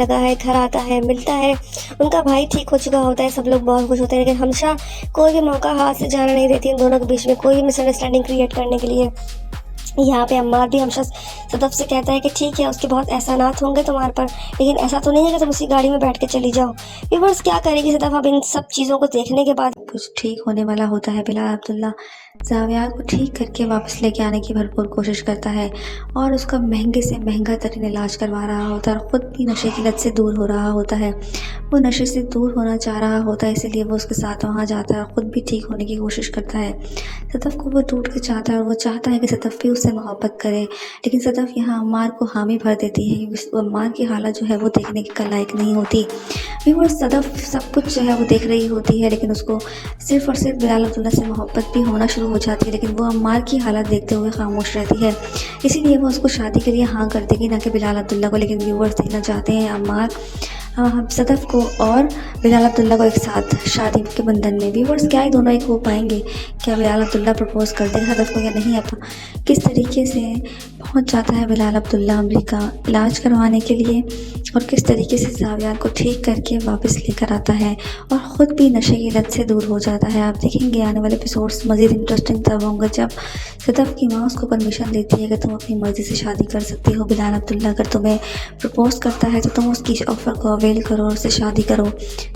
लगा है, घर आता है, मिलता है, उनका भाई ठीक हो चुका होता है, सब लोग बहुत खुश होते हैं। लेकिन हमशा कोई भी मौका हाथ से जाने नहीं देती इन दोनों के बीच में कोई भी मिसअंडरस्टैंडिंग क्रिएट करने के लिए। यहाँ पे अम्मार भी हमशा सदफ से कहता है कि ठीक है, उसके बहुत एहसानात होंगे तुम्हारे पर, लेकिन ऐसा तो नहीं है कि तुम उसी गाड़ी में बैठ के चली जाओ। व्यूअर्स, क्या करेगी सदफ अब इन सब चीज़ों को देखने के बाद। कुछ ठीक होने वाला होता है। बिलाल अब्दुल्ला जाविया को ठीक करके वापस लेके आने की भरपूर कोशिश करता है और उसका महंगे से महंगा तरीन इलाज करवा रहा होता है और ख़ुद भी नशे की लत से दूर हो रहा होता है। वो नशे से दूर होना चाह रहा होता है, इसीलिए वो उसके साथ वहाँ जाता है और ख़ुद भी ठीक होने की कोशिश करता है। सदफ़ को वो टूट के चाहता है और वो चाहता है कि सदफ़ भी उससे मोहब्बत करे, लेकिन सदफ़ यहाँ अम्मार को हामी भर देती है क्योंकि अम्मार की हालत जो है वो देखने के लायक नहीं होती। फिर वो सदफ़ सब कुछ जो है वो देख रही होती है, लेकिन उसको सिर्फ़ और सिर्फ बिलाल अब्दुल्ला से मोहब्बत भी होना शुरू हो जाती है, लेकिन वो अम्मार की हालत देखते हुए खामोश रहती है। इसीलिए वो उसको शादी के लिए हाँ कर देगी, ना कि बिलाल अब्दुल्ला को। लेकिन व्यूअर्स देखना चाहते हैं अम्मार हम सदफ़ को और बिलाल अब्दुल्ला को एक साथ शादी के बंधन में। व्यूअर्स, क्या ये दोनों एक हो पाएंगे? क्या बिलाल अब्दुल्ला प्रपोज़ कर देगा सदफ़ को या नहीं? अब किस तरीके से पहुंच जाता है बिलाल अब्दुल्ला अमेरिका इलाज करवाने के लिए और किस तरीके से जाविया को ठीक करके वापस लेकर आता है और ख़ुद भी नशे की लत से दूर हो जाता है। आप देखेंगे आने वाले एपिसोड्स मज़ीद इंटरेस्टिंग तब होंगे जब सदफ़ की माँ उसको परमिशन देती है कि तुम अपनी मर्ज़ी से शादी कर सकती हो। बिलाल अब्दुल्ला अगर तुम्हें प्रपोज़ करता है तो तुम उसकी ऑफ़र को अवेल करो और उससे शादी करो।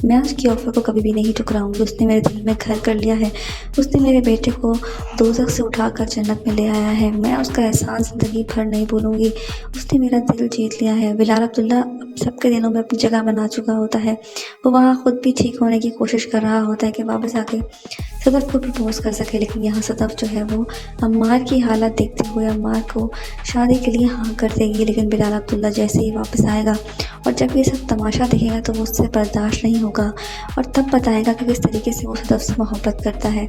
मैं उसकी ऑफ़र को कभी भी नहीं ठुकराऊंगी। उसने मेरे दिल में घर कर लिया है, उसने मेरे बेटे को दोज़ख से उठाकर जन्नत में ले आया है। मैं उसका एहसान ज़िंदगी भर नहीं भूलूंगी। उसने मेरा दिल जीत लिया है। बिलाल अब्दुल्ला सबके दिलों में अपनी जगह बना चुका होता है। वो वहाँ ख़ुद भी ठीक होने की कोशिश कर रहा होता है कि वापस आके सदफ़ को प्रपोज़ कर सके, लेकिन यहाँ सदफ़ जो है वो अम्मार की हालत देखते हुए अम्मार को शादी के लिए हाँ कर देगी। लेकिन बिलाल अब्दुल्ला जैसे ही वापस आएगा और जब ये सब तमाशा देखेगा तो वो उससे बर्दाश्त नहीं होगा और तब बताएगा कि किस तरीके से वो सदफ़ से मोहब्बत करता है।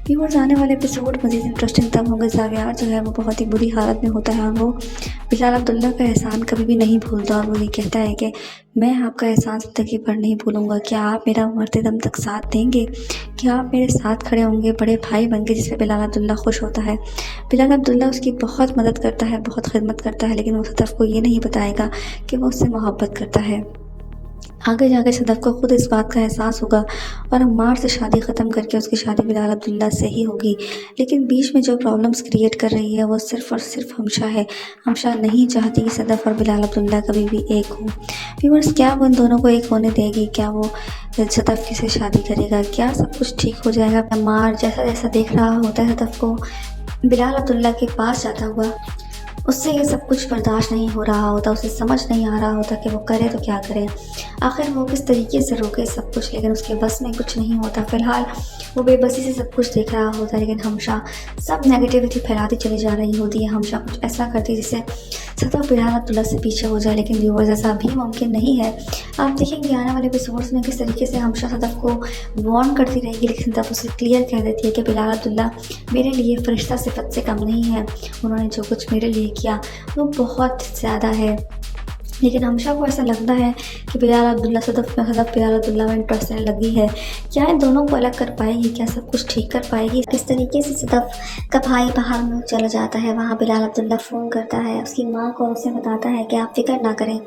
व्यूअर्स, आने वाले एपिसोड मज़ीद इंटरेस्टिंग तब होंगे। जाविया जो है वो बहुत ही बुरी हालत में होता है और वो बिलाल अब्दुल्ला का एहसान कभी भी नहीं भूलता और वो ये कहता है कि मैं आपका एहसान ज़िंदगी भर नहीं भूलूंगा। क्या आप मेरा मरते दम तक साथ देंगे? क्या आप मेरे साथ खड़े होंगे बड़े भाई बन के? जिससे बिलाल अब्दुल्ला खुश होता है। बिलाल अब्दुल्ला उसकी बहुत मदद करता है, बहुत खिदमत करता है, लेकिन वो सदफ़ को ये नहीं बताएगा कि वो उससे मोहब्बत करता है। आगे जाके सदफ़ को खुद इस बात का एहसास होगा और अम्मार से शादी ख़त्म करके उसकी शादी बिलाल अब्दुल्ला से ही होगी। लेकिन बीच में जो प्रॉब्लम्स क्रिएट कर रही है वो सिर्फ़ और सिर्फ हमशा है। हमशा नहीं चाहती कि सदफ़ और बिलाल अब्दुल्ला कभी भी एक हो। व्यूअर्स, क्या वो इन दोनों को एक होने देगी? क्या वो सदफ़ से शादी करेगा? क्या सब कुछ ठीक हो जाएगा? अम्मार जैसा जैसा देख रहा होता है सदफ़ को बिलाल अब्दुल्ला के पास जाता हुआ, उससे ये सब कुछ बर्दाश्त नहीं हो रहा होता। उसे समझ नहीं आ रहा होता कि वो करे तो क्या करे, आखिर वो किस तरीके से रोके सब कुछ, लेकिन उसके बस में कुछ नहीं होता। फ़िलहाल वो बेबसी से सब कुछ देख रहा होता है, लेकिन हमशा सब नेगेटिविटी फैलाती चली जा रही होती है। हमशा कुछ ऐसा करती है जिससे सदफ़ बिलाल अब्दुल्ला से पीछे हो जाए, लेकिन व्यूअर्स ऐसा भी मुमकिन नहीं है। आप देखेंगे आने वाले एपिसोड्स में किस तरीके से हमशा सदफ़ को वार्न करती रहेगी, लेकिन सदफ़ उसे क्लियर कह देती है कि बिलाल अब्दुल्ला मेरे लिए फ़रिश्ता सिफत से कम नहीं है। उन्होंने जो कुछ मेरे लिए किया वो बहुत ज़्यादा है। लेकिन हमशा को ऐसा लगता है कि बिलाल अब्दुल्ला सदफ़ बिलाल अब्दुल्ला में इंटरेस्ट लेने लगी है। क्या इन दोनों को अलग कर पाएगी? क्या सब कुछ ठीक कर पाएगी? किस तरीके से सदफ़ का भाई बाहर मुल्क चला जाता है, वहाँ बिलाल अब्दुल्ला फ़ोन करता है उसकी माँ को, उसे बताता है कि आप फ़िक्र ना करें,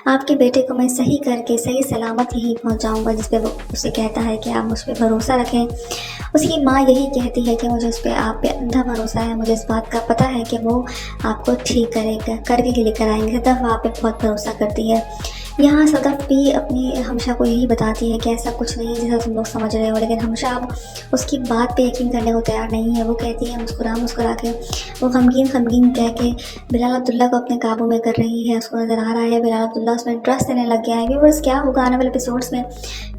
आपके बेटे को मैं सही करके सही सलामत यहीं पहुँचाऊँगा। जिस पर वो उसे कहता है कि आप मुझ पर भरोसा रखें। उसकी माँ यही कहती है कि मुझे उस पर आप पे अंधा भरोसा है, मुझे इस बात का पता है कि वो आपको ठीक करेगा, करके लेकर आएंगे। सदफ़ आप पे बहुत भरोसा करती है। यहाँ सदफ़ भी अपनी हमशा को यही बताती है कि ऐसा कुछ नहीं है जैसा तुम लोग समझ रहे हो, लेकिन हमशा अब उसकी बात पे यकीन करने को तैयार नहीं है। वो कहती है मुस्कुरा के, वो गमगीन कह के बिलाल अब्दुल्ला को अपने काबू में कर रही है। उसको नज़र आ रहा है बिलाल अब्दुल्ला उसमें इंटरेस्ट लेने लग गया है। व्यूअर्स, क्या होगा आने वाले एपिसोड्स में?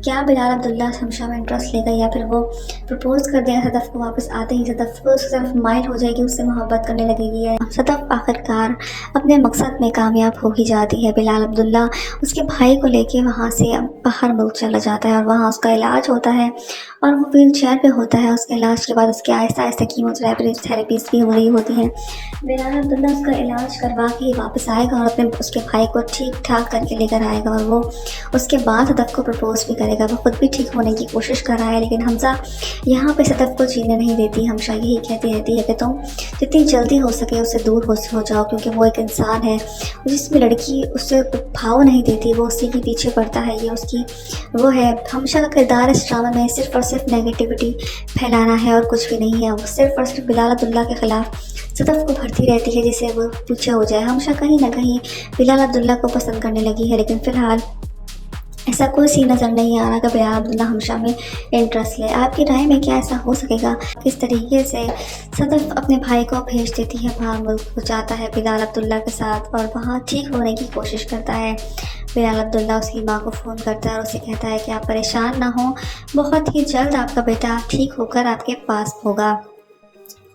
क्या बिलाल अब्दुल्ला हमशा में इंटरेस्ट लेगा या फिर वो प्रपोज़ कर देगा सदफ़ को? वापस आते ही सदफ़ को उसकी तरफ माइल हो जाएगी, उससे मोहब्बत करने लगेगी। सदफ़ आखिरकार अपने मकसद में कामयाब हो ही जाती है। बिलाल अब्दुल्ला उसके भाई को लेके वहाँ से बाहर मुल्क चला जाता है और वहाँ उसका इलाज होता है और वो व्हील चेयर पे होता है। उसके इलाज के बाद उसके आहिस्ता आहिस्ता कीमोथेरेपीज़ भी हो रही होती हैं। बिलाल अब्दुल्ला उसका इलाज करवा के वापस आएगा और अपने उसके भाई को ठीक ठाक करके लेकर आएगा और वो उसके बाद सदफ़ को प्रपोज़ भी करेगा। करेगा। वो खुद भी ठीक होने की कोशिश कर रहा है, लेकिन हमजा यहाँ पे सदफ को जीने नहीं देती। हमशा यही कहती रहती है कि तुम जितनी जल्दी हो सके उससे दूर हो जाओ, क्योंकि वो एक इंसान है। जिसमें लड़की उससे भाव नहीं देती वो उसी के पीछे पड़ता है। ये उसकी वो है। हमशा का किरदार इस ड्रामा में सिर्फ और सिर्फ नेगेटिविटी फैलाना है और कुछ भी नहीं है। वो सिर्फ और सिर्फ बिलाल अब्दुल्ला के ख़िलाफ़ सदफ को भरती रहती है जिससे वो पीछे हो जाए। हमशा कहीं ना कहीं बिलाल अब्दुल्ला को पसंद करने लगी है, लेकिन फ़िलहाल ऐसा कोई सीन नज़र नहीं आ रहा कि बिलाल अब्दुल्ला हमशा में इंटरेस्ट ले। आपकी राय में क्या ऐसा हो सकेगा? किस तरीके से सदफ अपने भाई को भेज देती है बाहर मुल्क, वो जाता है बिलाल अब्दुल्ला के साथ और वहाँ ठीक होने की कोशिश करता है। बिलाल अब्दुल्ला उसकी माँ को फ़ोन करता है और उसे कहता है कि आप परेशान ना हो, बहुत ही जल्द आपका बेटा ठीक होकर आपके पास होगा,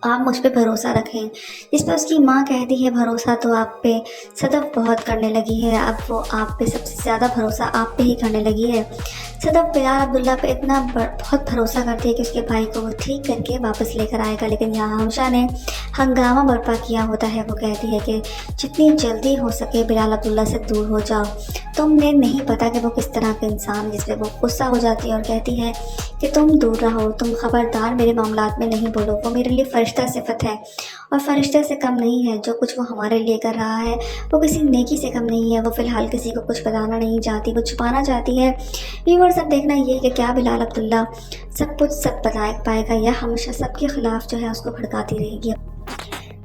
आप मुझ पे भरोसा रखें। इस पर उसकी माँ कहती है भरोसा तो आप पे सदफ बहुत करने लगी है, अब वो आप पे सबसे ज़्यादा भरोसा आप पे ही करने लगी है। सदफ बिलाल अब्दुल्ला पे इतना बहुत भरोसा करती है कि उसके भाई को वो ठीक करके वापस लेकर आएगा, लेकिन यहाँ हमशा ने हंगामा बर्पा किया होता है। वो कहती है कि जितनी जल्दी हो सके बिलाल अब्दुल्ला से दूर हो जाओ। तुमने नहीं पता कि वो किस तरह के इंसान है। जिसपे वो गुस्सा हो जाती है और कहती है कि तुम दूर रहो, तुम खबरदार मेरे मामलात में नहीं बोलो। वो मेरे लिए फ़रिश्ता सिफत है और फ़रिश्ते से कम नहीं है। जो कुछ वो हमारे लिए कर रहा है वो किसी नेकी से कम नहीं है। वो फ़िलहाल किसी को कुछ बताना नहीं चाहती, वो छुपाना चाहती है। व्यूअर्स अब देखना ये कि क्या बिलाल अब्दुल्ला सब कुछ सब बता पाएगा या हमेशा सबके ख़िलाफ़ जो है उसको भड़काती रहेगी।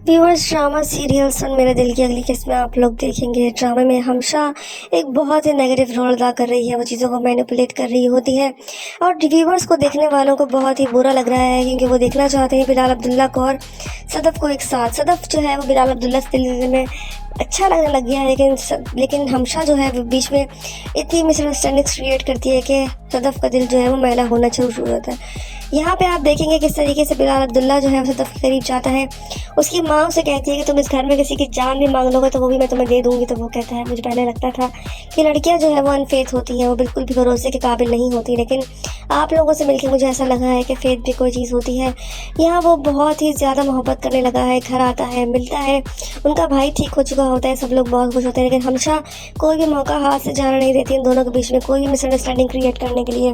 व्यूअर्स, ड्रामा सीरियल सुन मेरे दिल की अगली किस्त में आप लोग देखेंगे। ड्रामे में हमशा एक बहुत ही नेगेटिव रोल अदा कर रही है, वो चीज़ों को मैनिपुलेट कर रही होती है और व्यूअर्स को, देखने वालों को बहुत ही बुरा लग रहा है, क्योंकि वो देखना चाहते हैं बिलाल अब्दुल्ला को और सदफ को एक साथ। सदफ जो है वो बिलाल अब्दुल्ला से दिल में अच्छा लगने लग गया है, लेकिन हमशा जो है वो बीच में इतनी मिसअंडरस्टैंडिंग्स क्रिएट करती है कि सदफ का दिल जो है वो मैला होना शुरू होता है। यहाँ पे आप देखेंगे किस तरीके से बिलाल अब्दुल्ला जो है सदफ के करीब जाता है। उसकी माँ उसे कहती है कि तुम इस घर में किसी की जान भी मांग लोगे तो वो भी मैं तुम्हें दे दूँगी। तो वो कहता है मुझे पहले लगता था कि लड़कियाँ जो है वो अनफेथ होती हैं, वो बिल्कुल भी भरोसे के काबिल नहीं होती, लेकिन आप लोगों से मिलकर मुझे ऐसा लगा है कि फेथ भी कोई चीज़ होती है। यहाँ वो बहुत ही ज़्यादा मोहब्बत करने लगा है। घर आता है, मिलता है, उनका भाई ठीक हो चुका होता है, सब लोग बहुत खुश होते हैं, लेकिन हमशा कोई भी मौका हाथ से जाने नहीं देती इन दोनों के बीच में कोई भी मिसअंडरस्टैंडिंग क्रिएट करने के लिए।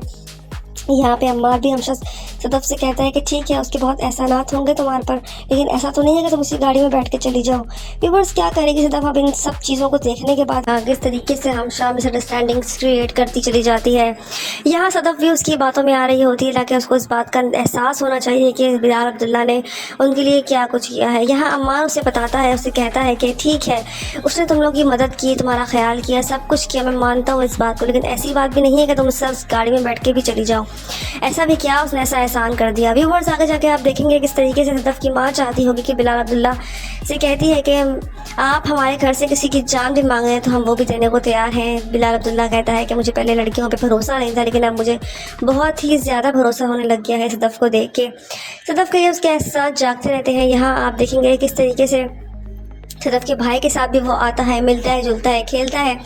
यहाँ पे अम्मार भी हमशा सदफ से कहता है कि ठीक है उसके बहुत एहसानात होंगे तुम्हारे पर, लेकिन ऐसा तो नहीं है कि तुम उसी गाड़ी में बैठ के चली जाओ। व्यूअर्स, क्या करेगी सदफ अब इन सब चीज़ों को देखने के बाद? किस तरीके से हमशा मिसअंडरस्टैंडिंग्स क्रिएट करती चली जाती है। यहाँ सदफ भी उसकी बातों में आ रही होती है ताकि उसको इस बात का एहसास होना चाहिए कि बिलाल अब्दुल्ला ने उनके लिए क्या कुछ किया है। यहाँ अम्मार उसे बताता है, उसे कहता है कि ठीक है उसने तुम लोग की मदद की, तुम्हारा ख्याल किया, सब कुछ किया, मैं मानता हूँ इस बात को, लेकिन ऐसी बात भी नहीं है कि तुम उससे उस गाड़ी में बैठ के भी चली जाओ। ऐसा भी क्या उसने ऐसा एहसान कर दिया। व्यूअर्स, आगे जाके आप देखेंगे किस तरीके से सदफ की माँ चाहती होगी कि बिलाल अब्दुल्ला से कहती है कि आप हमारे घर से किसी की जान भी मांग रहे हैं तो हम वो भी देने को तैयार हैं। बिलाल अब्दुल्ला कहता है कि मुझे पहले लड़कियों पे भरोसा नहीं था, लेकिन अब मुझे बहुत ही ज़्यादा भरोसा होने लग गया है सदफ को देख के। सदफ के उसके एहसास जागते रहते हैं। यहाँ आप देखेंगे किस तरीके से सदफ के भाई के साथ भी वो आता है, मिलता है, जुलता है, खेलता है।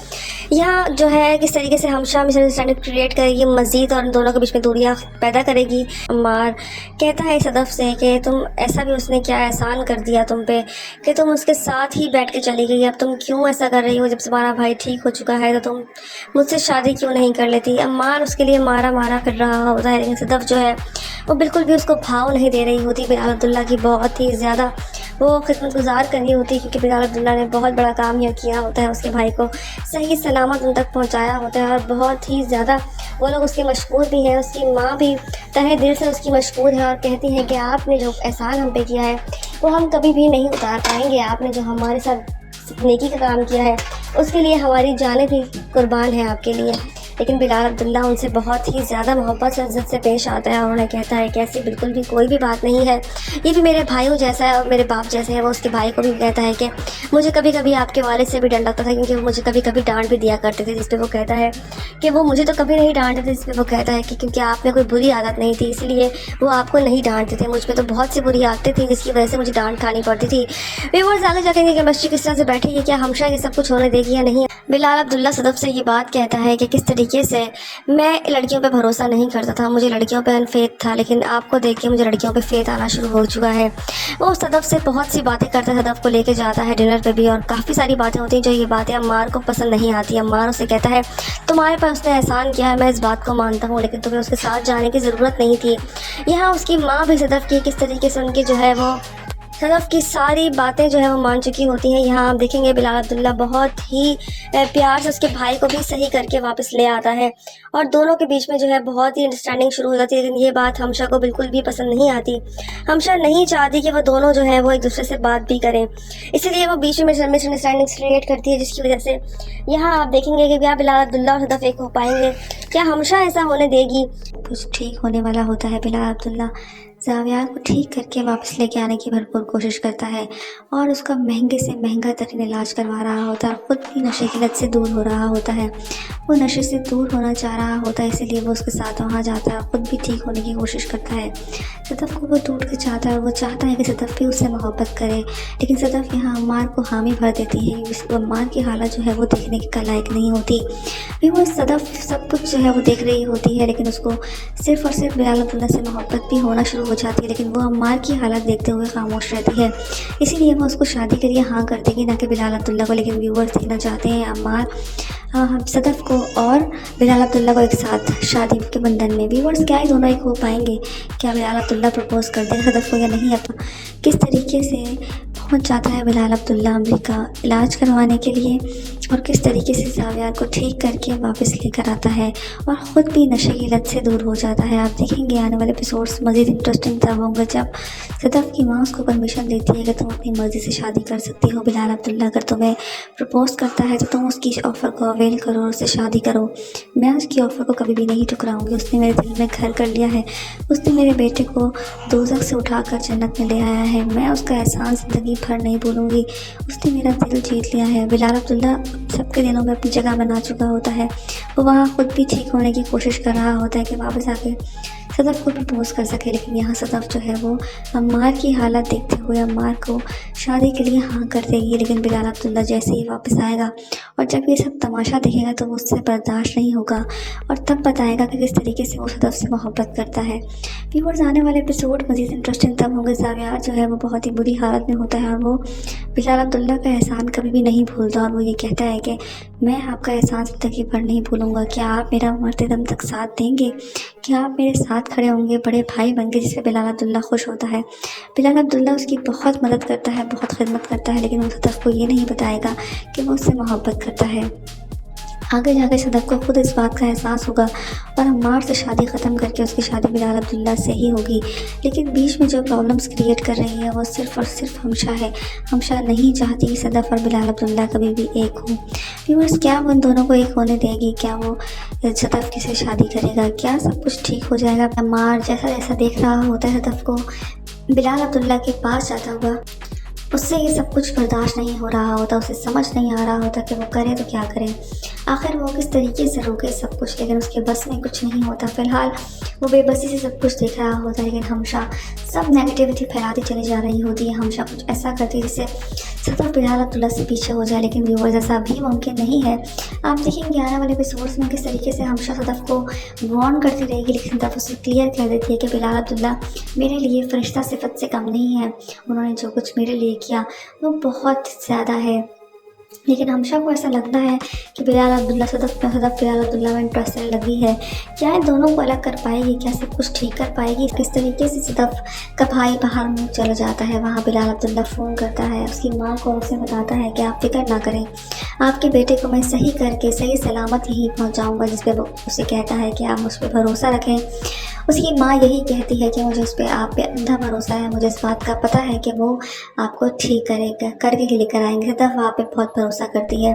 यहाँ जो है किस तरीके से हमशा मिसअंडरस्टैंडिंग क्रिएट करेगी मज़ीद और इन दोनों के बीच में दूरियाँ पैदा करेगी। अम्मार कहता है सदफ से कि तुम ऐसा भी उसने क्या एहसान कर दिया तुम पे कि तुम उसके साथ ही बैठ के चली गई, अब तुम क्यों ऐसा कर रही हो? जब तुम्हारा भाई ठीक हो चुका है तो तुम मुझसे शादी क्यों नहीं कर लेती? अम्मार उसके लिए मारा मारा फिर रहा होता है, लेकिन सदफ जो है वो बिल्कुल भी उसको भाव नहीं दे रही होती। बिलाल अब्दुल्ला की बहुत ही ज़्यादा वो खिदमतगुजार कर रही होती है, क्योंकि बिलाल अब्दुल्ला ने बहुत बड़ा काम यह किया होता है, उसके भाई को सही सलामत उन तक पहुंचाया होता है और बहुत ही ज़्यादा वो लोग उसके मशहूर भी हैं। उसकी माँ भी तहे दिल से उसकी मशहूर है और कहती है कि आपने जो एहसान हम पे किया है वो हम कभी भी नहीं उतार पाएंगे। आपने जो हमारे साथ नेकी का काम किया है उसके लिए हमारी जानें भी कुर्बान है आपके लिए। लेकिन बिलाल अब्दुल्ला उनसे बहुत ही ज़्यादा मोहब्बत से इज़्ज़त से पेश आता है और उन्हें कहता है कि ऐसी बिल्कुल भी कोई भी बात नहीं है, ये भी मेरे भाइयों जैसा है और मेरे बाप जैसे है। वो उसके भाई को भी कहता है कि मुझे कभी कभी आपके वालिद से भी डर लगता था, क्योंकि वो मुझे कभी कभी डांट भी दिया करते थे। जिस पे वो कहता है कि वो मुझे तो कभी नहीं डांटते थे। जिस पे वो कहता है कि क्योंकि आप में कोई बुरी आदत नहीं थी इसलिए वो आपको नहीं डांटते थे, मुझ पर तो बहुत सी बुरी आदतें थी जिसकी वजह से मुझे डांट खानी पड़ती थी। व्यूअर्स, आगे जाके केमिस्ट्री किस तरह से बैठेगी, क्या हमशा ये सब कुछ होने देगी या नहीं? बिलाल अब्दुल्ला सदफ से ये बात कहता है कि किस तरीके तरीके से मैं लड़कियों पे भरोसा नहीं करता था, मुझे लड़कियों पे अनफेथ था, लेकिन आपको देख के मुझे लड़कियों पे फेथ आना शुरू हो चुका है। वो सदफ़ से बहुत सी बातें करता है, सदफ़ को लेके जाता है डिनर पे भी, और काफ़ी सारी बातें होती हैं जो ये बातें अम्मार को पसंद नहीं आती। अम्मार उसे कहता है तुम्हारे पर उसने एहसान किया है, मैं इस बात को मानता हूँ, लेकिन तुम्हें उसके साथ जाने की ज़रूरत नहीं थी। यहाँ उसकी माँ भी सदफ़ की किस तरीके से उनकी जो है वो सदफ़ की सारी बातें जो है वो मान चुकी होती हैं। यहाँ आप देखेंगे बिलाल अब्दुल्ला बहुत ही प्यार से उसके भाई को भी सही करके वापस ले आता है, और दोनों के बीच में जो है बहुत ही अंडरस्टैंडिंग शुरू हो जाती है। लेकिन ये बात हमशा को बिल्कुल भी पसंद नहीं आती। हमशा नहीं चाहती कि वो दोनों जो है वो एक दूसरे से बात भी करें, इसीलिए वो बीच में मिसअंडरस्टैंडिंग्स क्रिएट करती है, जिसकी वजह से यहाँ आप देखेंगे कि क्या बिलाल अब्दुल्ला और सदफ़ एक हो पाएंगे, क्या हमशा ऐसा होने देगी। कुछ ठीक होने वाला होता है। बिलाल अब्दुल्ला ज़ाविया को ठीक करके वापस लेके आने की भरपूर कोशिश करता है और उसका महंगे से महंगा तरीन इलाज करवा रहा होता है। ख़ुद भी नशे की लत से दूर हो रहा होता है, वो नशे से दूर होना चाह रहा होता है, इसीलिए वो उसके साथ वहाँ जाता है, ख़ुद भी ठीक होने की कोशिश करता है। सदफ़ को वो टूट के चाहता है, वो चाहता है कि सदफ़ भी उससे मोहब्बत करे, लेकिन सदफ़ यहाँ अम्मार को हामी भर देती है। अम्मार की हालत जो है वो देखने के लायक नहीं होती। भी वो सदफ़ सब कुछ जो है वो देख रही होती है, लेकिन उसको सिर्फ़ और सिर्फ बिलाल अब्दुल्ला से मोहब्बत भी होना शुरू हो जाती है, लेकिन वो अम्मार की हालत देखते हुए खामोश रहती है। इसीलिए वो उसको शादी के लिए हाँ कर देगी, ना कि बिलाल अब्दुल्ला को। लेकिन व्यूअर्स देखना चाहते हैं अम्मार सदफ़ को और बिलाल अब्दुल्ला को एक साथ शादी के बंधन में। व्यूअर्स क्या ये दोनों एक हो पाएंगे? क्या बिलाल अब्दुल्ला प्रपोज़ कर देगा सदफ़ को या नहीं? अब किस तरीके से पहुंच जाता है बिलाल अब्दुल्ला अमेरिका इलाज करवाने के लिए, और किस तरीके से ज़ाविया को ठीक करके वापस लेकर आता है और ख़ुद भी नशे की लत से दूर हो जाता है। आप देखेंगे आने वाले एपिसोड्स मज़ीद इंटरेस्टिंग तब होंगे जब सदफ़ की माँ उसको परमिशन देती है कि तुम अपनी मर्ज़ी से शादी कर सकती हो। बिलाल अब्दुल्ला अगर तुम्हें प्रपोज़ करता है तो तुम उसकी ऑफ़र को अवेल करो और उससे शादी करो। मैं उसकी ऑफ़र को कभी भी नहीं ठुकराऊँगी। उसने मेरे दिल में घर कर लिया है, उसने मेरे बेटे को दोज़ख से उठाकर जन्नत में ले आया है। मैं उसका एहसान ज़िंदगी भर नहीं भूलूँगी। उसने मेरा दिल जीत लिया है। बिलाल अब्दुल्ला सबके दिलों में अपनी जगह बना चुका होता है। वो वहाँ खुद भी ठीक होने की कोशिश कर रहा होता है कि वापस आके सदफ़ को प्रपोज़ कर सके, लेकिन यहाँ सदफ़ जो है वो अम्मार की हालत देखते हुए अम्मार को शादी के लिए हाँ कर देगी। लेकिन बिलाल अब्दुल्ला जैसे ही वापस आएगा और जब ये सब तमाशा देखेगा तो वो उससे बर्दाश्त नहीं होगा और तब बताएगा कि किस तरीके से वो सदफ़ से मोहब्बत करता है। व्यूअर्स आने वाले एपिसोड मज़ीद इंटरेस्टिंग तब होंगे। ज़ाविया जो है वो बहुत ही बुरी हालत में होता है और वो बिलाल अब्दुल्ला का एहसान कभी भी नहीं भूलता, और वो ये कहता है कि मैं आपका एहसान ज़िंदगी भर नहीं भूलूँगा। क्या आप मेरा मरते दम तक साथ देंगे? क्या आप मेरे साथ खड़े होंगे बड़े भाई बन के? जिससे बिलाल अब्दुल्ला खुश होता है। बिलाल अब्दुल्ला उसकी बहुत मदद करता है, बहुत खिदमत करता है, लेकिन वो सदफ़ को ये नहीं बताएगा कि वो उससे मोहब्बत करता है। आगे जाकर सदफ़ को खुद इस बात का एहसास होगा और अम्मार से शादी ख़त्म करके उसकी शादी बिलाल अब्दुल्ला से ही होगी। लेकिन बीच में जो प्रॉब्लम्स क्रिएट कर रही है वो सिर्फ़ और सिर्फ हमशा है। हमशा नहीं चाहती कि सदफ़ और बिलाल अब्दुल्ला कभी भी एक हो। व्यूअर्स क्या वो उन दोनों को एक होने देगी? क्या वो सदफ़ की से शादी करेगा? क्या सब कुछ ठीक हो जाएगा? अम्मार जैसा जैसा देख रहा होता है सदफ़ को बिलाल अब्दुल्ला के पास जाता हुआ, उससे ये सब कुछ बर्दाश्त नहीं हो रहा होता, उसे समझ नहीं आ रहा होता कि वो करे तो क्या करे। आखिर वो किस तरीके से रोके सब कुछ, लेकिन उसके बस में कुछ नहीं होता। फ़िलहाल वो बेबसी से सब कुछ देख रहा होता है, लेकिन हमशा सब नेगेटिविटी फैलाती चली जा रही होती है। हमशा कुछ ऐसा करती है जिससे सदफ़ बिलाल अब्दुल्ला से पीछे हो जाए, लेकिन व्यूअर्स ऐसा भी मुमकिन नहीं है। आप देखेंगे आने वाले एपिसोड्स में किस तरीके से हमशा सदफ़ को वार्न करती रहेगी, लेकिन सदफ़ उसे क्लियर कर देती है कि बिलाल अब्दुल्ला मेरे लिए फ़रिश्ता सिफत से कम नहीं है। उन्होंने जो कुछ मेरे लिए किया वो बहुत ज़्यादा है। लेकिन हमशा को ऐसा लगता है कि बिलाल अब्दुल्ला सदफ़ बिलाल अब्दुल्ला में इंटरेस्ट लगी है। क्या इन दोनों को अलग कर पाएगी? क्या सब कुछ ठीक कर पाएगी? किस तरीके से सदफ़ का भाई बाहर मुँह चला जाता है, वहाँ बिलाल अब्दुल्ला फ़ोन करता है उसकी माँ को, उसे बताता है कि आप फ़िक्र ना करें, आपके बेटे को मैं सही करके सही सलामत यहीं पहुँचाऊँगा। जिस पर वो उसे कहता है कि आप मुझ पर भरोसा रखें। उसकी माँ यही कहती है कि मुझे उस पर आप पे अंधा भरोसा है, मुझे इस बात का पता है कि वो आपको ठीक करेगा, करके लेकर आएंगे। सदफ़ आप पे बहुत भरोसा करती है।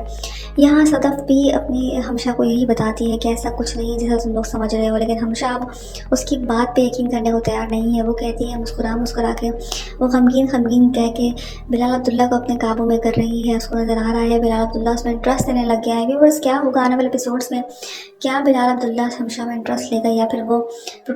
यहाँ सदफ़ भी अपनी हमशा को यही बताती है कि ऐसा कुछ नहीं जैसा तुम लोग समझ रहे हो, लेकिन हमशा अब उसकी बात पे यकीन करने को तैयार नहीं है। वो कहती है मुस्कुरा के, वो गमगीन कह के बिलाल अब्दुल्ला को अपने काबू में कर रही है। उसको नज़र आ रहा है बिलाल अब्दुल्ला उसमें इंटरेस्ट लेने लग गया है। व्यूअर्स क्या होगा आने वाले एपिसोड्स में? क्या बिलाल अब्दुल्ला हमशा में इंटरेस्ट लेगा या फिर वो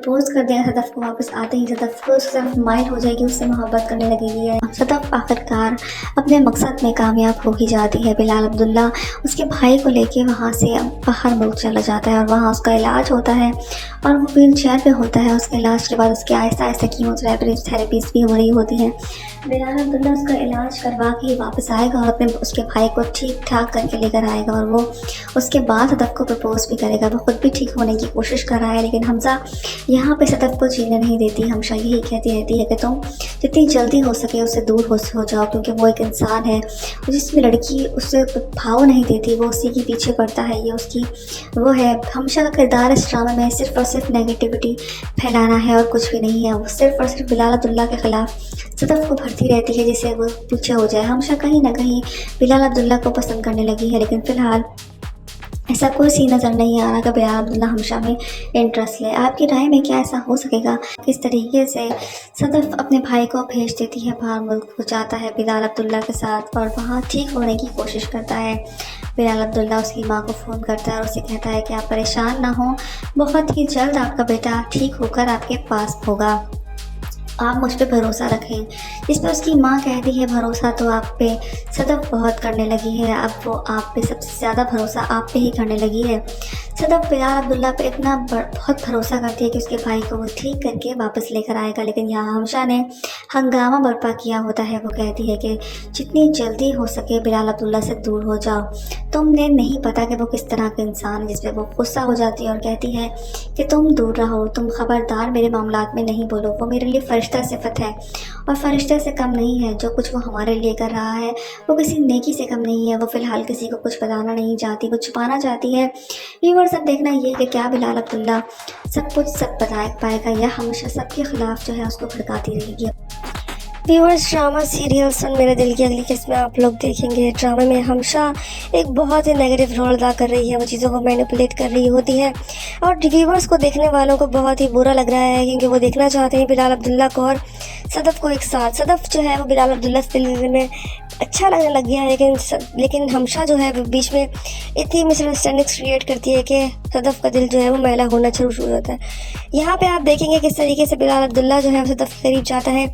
प्रपोज कर दिया सदफ को। वापस आते ही सदफ को उसके साथ माइल हो जाएगी, उससे मोहब्बत करने लगेगी। सदफ आखिरकार अपने मकसद में कामयाब हो ही जाती है। बिलाल अब्दुल्ला उसके भाई को लेके वहाँ से बाहर मुल्क चला जाता है और वहाँ उसका इलाज होता है और वो व्हील चेयर पे होता है। उसके इलाज के बाद उसकी आहिस्ता आहिस्ता कीमोथेरेपीज भी हो रही होती हैं। बिलाल अब्दुल्ला उसका इलाज करवा के वापस आएगा और अपने उसके भाई को ठीक ठाक करके लेकर आएगा और वो उसके बाद सदफ को प्रपोज भी करेगा। वो खुद भी ठीक होने की कोशिश कर रहा है, लेकिन हमजा यहाँ पे सदफ को जीने नहीं देती। हमेशा यही कहती रहती है कि तुम जितनी जल्दी हो सके उससे दूर हो जाओ, क्योंकि वो एक इंसान है। जिसमें लड़की उससे भाव नहीं देती, वो उसी के पीछे पड़ता है। ये उसकी वो है। हमेशा का किरदार इस ड्रामे में सिर्फ और सिर्फ नेगेटिविटी फैलाना है और कुछ भी नहीं है। वो सिर्फ और सिर्फ बिलाल अब्दुल्ला के ख़िलाफ़ सदफ को भरती रहती है जिससे वो पीछे हो जाए। हमेशा कहीं ना कहीं बिलाल अब्दुल्ला को पसंद करने लगी है, लेकिन फ़िलहाल ऐसा कोई सीन नज़र नहीं आ रहा कि बिलाल अब्दुल्ला हमेशा में इंटरेस्ट ले। आपकी राय में क्या ऐसा हो सकेगा? किस तरीके से सदफ अपने भाई को भेज देती है बाहर मुल्क, वो जाता है बिलाल अब्दुल्ला के साथ और वहाँ ठीक होने की कोशिश करता है। बिलाल अब्दुल्ला उसकी माँ को फ़ोन करता है और उसे कहता है कि आप परेशान ना हो, बहुत ही जल्द आपका बेटा ठीक होकर आपके पास होगा, आप मुझ पे भरोसा रखें। जिस पर उसकी माँ कहती है भरोसा तो आप पे सदफ बहुत करने लगी है, अब वो आप पे सबसे ज़्यादा भरोसा आप पे ही करने लगी है। सदफ बिलाल अब्दुल्ला पे इतना बहुत भरोसा करती है कि उसके भाई को वो ठीक करके वापस लेकर आएगा, लेकिन यहाँ हमशा ने हंगामा बर्पा किया होता है। वो कहती है कि जितनी जल्दी हो सके बिलाल अब्दुल्ला से दूर हो जाओ, तुमने नहीं पता कि वो किस तरह का इंसान है। जिस पर वो गुस्सा हो जाती है और कहती है कि तुम दूर रहो, तुम खबरदार मेरे मामलात में नहीं बोलो। वो मेरे लिए फ़रिश्ता सिफत है और फ़रिश्ते से कम नहीं है। जो कुछ वो हमारे लिए कर रहा है वो किसी नेकी से कम नहीं है। वो फ़िलहाल किसी को कुछ बताना नहीं चाहती, वो छुपाना चाहती है। व्यूअर सब देखना ये है कि क्या बिलाल अब्दुल्ला सब कुछ सब बता पाएगा या हमेशा सबके ख़िलाफ़ जो है उसको भड़काती रहेगी। व्यूअर्स, ड्रामा सीरियल सुन मेरे दिल की अगली किस्त में आप लोग देखेंगे। ड्रामे में हमशा एक बहुत ही नेगेटिव रोल अदा कर रही है, वो चीज़ों को मैनिपुलेट कर रही होती है और व्यूअर्स को, देखने वालों को बहुत ही बुरा लग रहा है, क्योंकि वो देखना चाहते हैं बिलाल अब्दुल्ला को और सदफ को एक साथ। सदफ जो है वो बिलाल अब्दुल्ला से दिल में अच्छा लगने लग गया है, लेकिन हमशा जो है बीच में इतनी मिसअंडरस्टैंडिंग्स क्रिएट करती है कि सदफ का दिल जो है वो मैला होना शुरू होता है। यहाँ पे आप देखेंगे किस तरीके से बिलाल अब्दुल्ला जो है सदफ के करीब जाता है।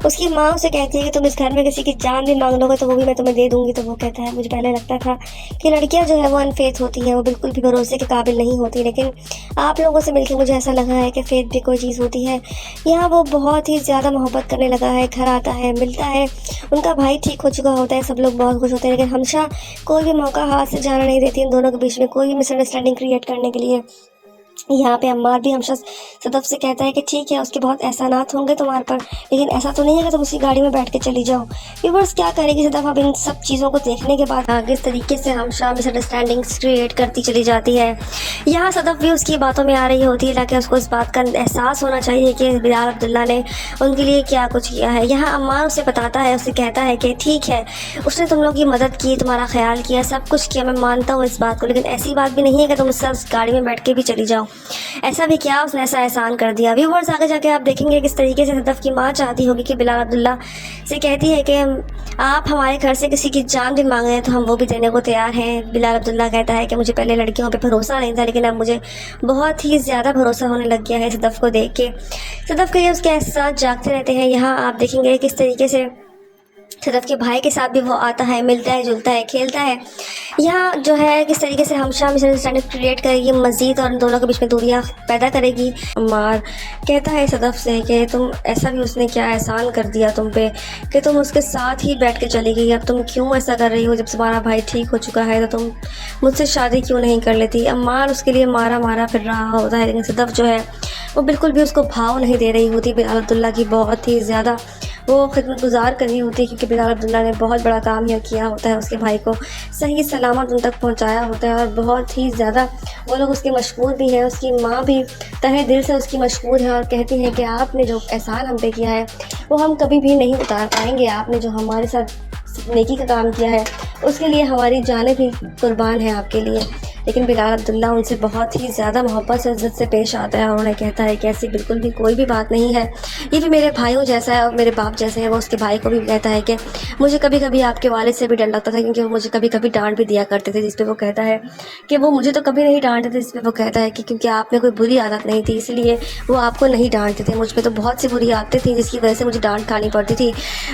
उसकी माँ उसे कहती है कि तुम इस घर में किसी की जान भी मांग लोगे तो वो भी मैं तुम्हें दे दूँगी। तो वो कहता है मुझे पहले लगता था कि लड़कियाँ जो है वो अनफेथ होती हैं, वो बिल्कुल भी भरोसे के काबिल नहीं होती, लेकिन आप लोगों से मिलकर मुझे ऐसा लगा है कि फेथ भी कोई चीज़ होती है। यहाँ वो बहुत ही ज़्यादा मोहब्बत करने लगा है। घर आता है, मिलता है, उनका भाई ठीक हो चुका होता है, सब लोग बहुत खुश होते हैं, लेकिन हमेशा कोई भी मौका हाथ से जाना नहीं देती इन दोनों के बीच में कोई भी मिसअंडरस्टैंडिंग क्रिएट करने के लिए। यहाँ पे अम्मार भी हमेशा सदफ से कहता है कि ठीक है उसके बहुत एहसानात होंगे तुम्हारे पर, लेकिन ऐसा तो नहीं है कि तुम उसी गाड़ी में बैठ के चली जाओ। व्यूअर्स, क्या करेगी सदफ अब इन सब चीज़ों को देखने के बाद? आगे इस तरीके से हमेशा मिसअंडरस्टैंडिंग्स क्रिएट करती चली जाती है। यहाँ सदफ भी उसकी बातों में आ रही होती है ताकि उसको इस बात का एहसास होना चाहिए कि बिलाल अब्दुल्ला ने उनके लिए क्या कुछ किया है। यहाँ अम्मार उसे बताता है, उसे कहता है कि ठीक है उसने तुम लोग की मदद की, तुम्हारा ख्याल किया, सब कुछ किया, मैं मानता हूँ इस बात को, लेकिन ऐसी बात भी नहीं है कि तुम उससे उस गाड़ी में बैठ के भी चली जाओ। ऐसा भी क्या उसने ऐसा एहसान कर दिया। व्यूअर्स, आगे जाके आप देखेंगे किस तरीके से सदफ की माँ चाहती होगी कि बिलाल अब्दुल्ला से कहती है कि आप हमारे घर से किसी की जान भी मांग रहे हैं तो हम वो भी देने को तैयार हैं। बिलाल अब्दुल्ला कहता है कि मुझे पहले लड़कियों पे भरोसा नहीं था, लेकिन अब मुझे बहुत ही ज़्यादा भरोसा होने लग गया है सदफ को देख के। सदफ के ये उसके एहसास जागते रहते हैं। यहाँ आप देखेंगे किस तरीके से सदफ के भाई के साथ भी वो आता है, मिलता है, जुलता है, खेलता है। यहाँ जो है किस तरीके से हमेशा मिसअंडरस्टैंडिंग क्रिएट करेगी मज़ीद और इन दोनों के बीच में दूरियाँ पैदा करेगी। अम्मार कहता है सदफ से कि तुम ऐसा भी उसने क्या एहसान कर दिया तुम पे कि तुम उसके साथ ही बैठ के चली गई, अब तुम क्यों ऐसा कर रही हो? जब तुम्हारा भाई ठीक हो चुका है तो तुम मुझसे शादी क्यों नहीं कर लेती? अम्मार उसके लिए मारा मारा फिर रहा होता है, लेकिन सदफ जो है वो बिल्कुल भी उसको भाव नहीं दे रही होती। बिलाल अब्दुल्ला की बहुत ही ज़्यादा वो खिदमतगुजार कर रही होती है, क्योंकि बिलाल अब्दुल्ला ने बहुत बड़ा काम यह किया होता है, उसके भाई को सही सलामत उन तक पहुंचाया होता है और बहुत ही ज़्यादा वो लोग उसके मशहूर भी हैं। उसकी माँ भी तहे दिल से उसकी मशहूर है और कहती है कि आपने जो एहसान हम पे किया है वो हम कभी भी नहीं उतार पाएंगे। आपने जो हमारे साथ नेकी का काम किया है उसके लिए हमारी जानें भी कुर्बान है आपके लिए। लेकिन बिलाल अब्दुल्ला उनसे बहुत ही ज़्यादा मोहब्बत से इज़्ज़त से पेश आता है और उन्हें कहता है कि ऐसी बिल्कुल भी कोई भी बात नहीं है, ये भी मेरे भाइयों जैसा है और मेरे बाप जैसे है। वो उसके भाई को भी कहता है कि मुझे कभी कभी आपके वालिद से भी डर लगता था, क्योंकि वो मुझे कभी कभी डांट भी दिया करते थे, जिस पे वो कहता है कि वो मुझे तो कभी नहीं डांटते थे, जिस पे वो कहता है कि क्योंकि आप में कोई बुरी आदत नहीं थी इसलिए वो आपको नहीं डांटते थे, मुझ पे तो बहुत सी बुरी आदतें थी जिसकी वजह से मुझे डांट खानी पड़ती थी।